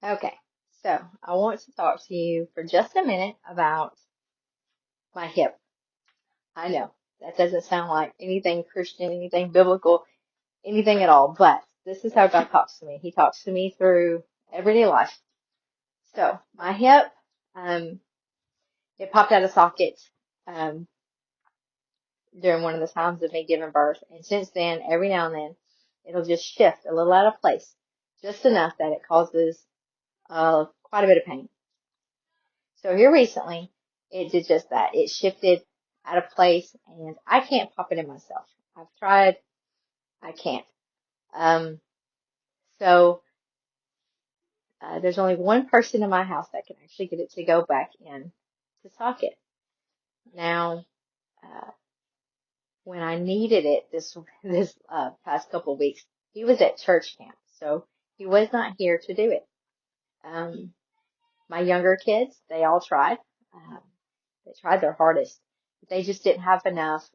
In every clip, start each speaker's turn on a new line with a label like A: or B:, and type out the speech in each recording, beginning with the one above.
A: Okay, so I want to talk to you for just a minute about my hip. I know that doesn't sound like anything Christian, anything biblical, anything at all, but this is how God talks to me. He talks to me through everyday life. So my hip, um, it popped out of socket um, during one of the times of me giving birth, and since then, every now and then, it'll just shift a little out of place, just enough that it causes quite a bit of pain. So here recently, it did just that. It shifted out of place and I can't pop it in myself. I've tried. I can't. Um, so, there's only one person in my house that can actually get it to go back in to socket. Now, uh, when I needed it this past couple of weeks, he was at church camp. So he was not here to do it. Um, my younger kids, they all tried. Um, they tried their hardest. But they just didn't have enough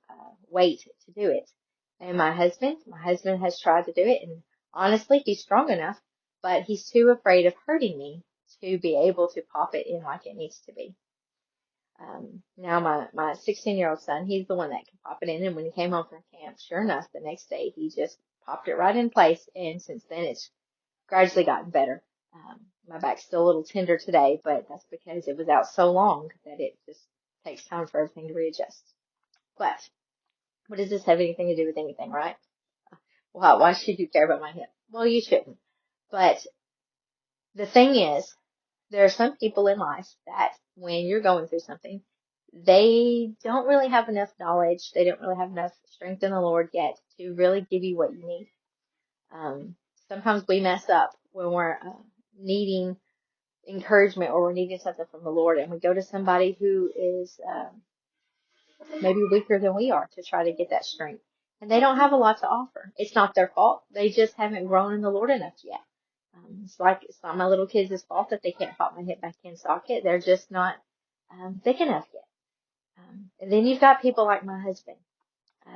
A: weight to do it. And my husband has tried to do it, and honestly, he's strong enough, but he's too afraid of hurting me to be able to pop it in like it needs to be. Now my 16-year-old son, he's the one that can pop it in, and when he came home from camp, sure enough, the next day he just popped it right in place, and since then it's gradually gotten better. My back's still a little tender today, but that's because it was out so long that it just takes time for everything to readjust. But what does this have anything to do with anything, right? Well, why should you care about my hip? Well, you shouldn't. But the thing is, there are some people in life that when you're going through something, they don't really have enough knowledge. They don't really have enough strength in the Lord yet to really give you what you need. Um, Sometimes we mess up when we're needing encouragement or we're needing something from the Lord, and we go to somebody who is maybe weaker than we are to try to get that strength. And they don't have a lot to offer. It's not their fault. They just haven't grown in the Lord enough yet. It's not my little kids' fault that they can't pop my hip back in socket. They're just not thick enough yet. And then you've got people like my husband.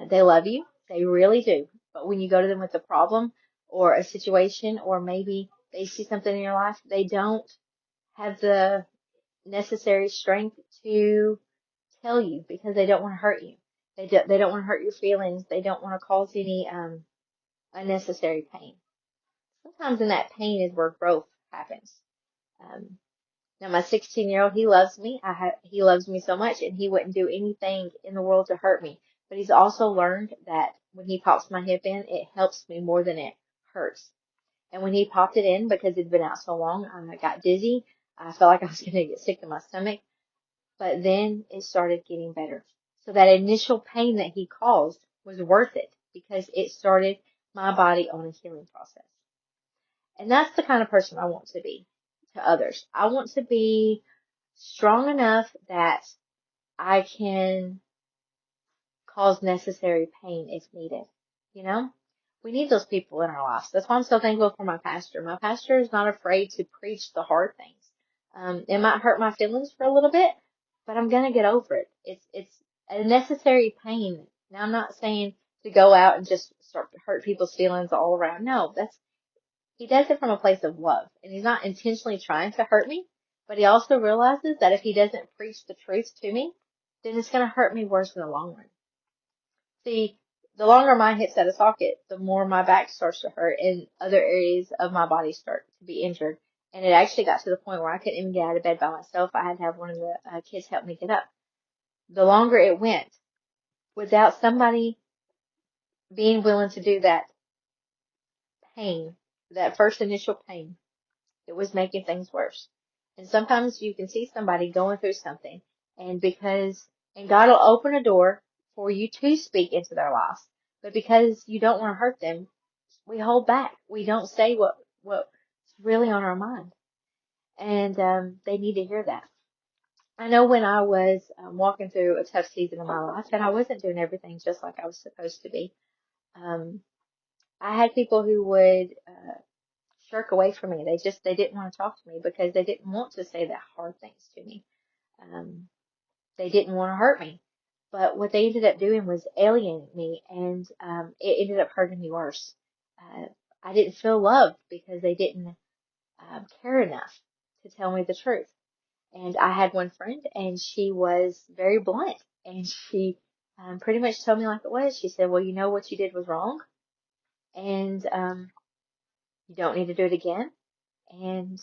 A: They love you. They really do. But when you go to them with a problem or a situation, or maybe they see something in your life, they don't have the necessary strength to tell you because they don't want to hurt you. They don't want to hurt your feelings. They don't want to cause any unnecessary pain. Sometimes in that pain is where growth happens. Um, Now my 16-year-old, he loves me. He loves me so much, and he wouldn't do anything in the world to hurt me. But he's also learned that when he pops my hip in, it helps me more than it hurts. And when he popped it in, because it'd been out so long, I got dizzy. I felt like I was going to get sick to my stomach. But then it started getting better. So that initial pain that he caused was worth it because it started my body on a healing process. And that's the kind of person I want to be to others. I want to be strong enough that I can cause necessary pain if needed. You know, we need those people in our lives. That's why I'm so thankful for my pastor. My pastor is not afraid to preach the hard things. It might hurt my feelings for a little bit, but I'm gonna get over it. It's a necessary pain. Now I'm not saying to go out and just start to hurt people's feelings all around. No, he does it from a place of love, and he's not intentionally trying to hurt me, but he also realizes that if he doesn't preach the truth to me, then it's going to hurt me worse in the long run. See, the longer my hip's out of socket, the more my back starts to hurt and other areas of my body start to be injured. And it actually got to the point where I couldn't even get out of bed by myself. I had to have one of the kids help me get up. The longer it went, without somebody being willing to do that pain, that first initial pain, it was making things worse. And sometimes you can see somebody going through something, and God will open a door for you to speak into their lives. But because you don't want to hurt them, we hold back. We don't say what's really on our mind. And they need to hear that. I know when I was walking through a tough season of my life, and I wasn't doing everything just like I was supposed to be, um, I had people who would shirk away from me. They didn't want to talk to me because they didn't want to say that hard things to me. Um, they didn't want to hurt me. But what they ended up doing was alienating me, and it ended up hurting me worse. Uh, I didn't feel loved because they didn't care enough to tell me the truth. And I had one friend, and she was very blunt, and she pretty much told me like it was. She said, "Well, you know what you did was wrong, and you don't need to do it again, and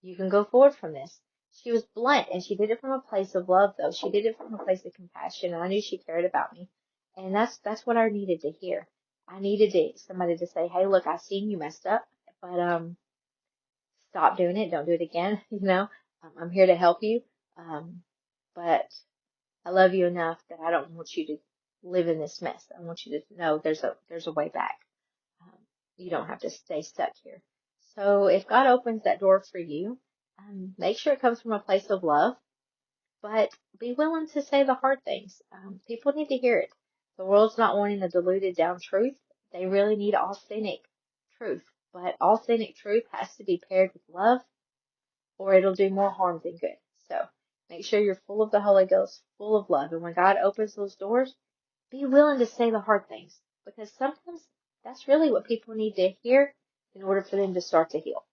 A: you can go forward from this." She was blunt, and she did it from a place of love, though. She did it from a place of compassion, and I knew she cared about me, and that's what I needed to hear. I needed somebody to say, "Hey, look, I seen you messed up, but stop doing it. Don't do it again." I'm here to help you, um, but I love you enough that I don't want you to live in this mess. I want you to know there's a way back. Um, you don't have to stay stuck here. So if God opens that door for you, make sure it comes from a place of love, but be willing to say the hard things. People need to hear it. The world's not wanting a diluted down truth. They really need authentic truth, but authentic truth has to be paired with love, or it'll do more harm than good. So make sure you're full of the Holy Ghost, full of love. And when God opens those doors, be willing to say the hard things, because sometimes that's really what people need to hear in order for them to start to heal.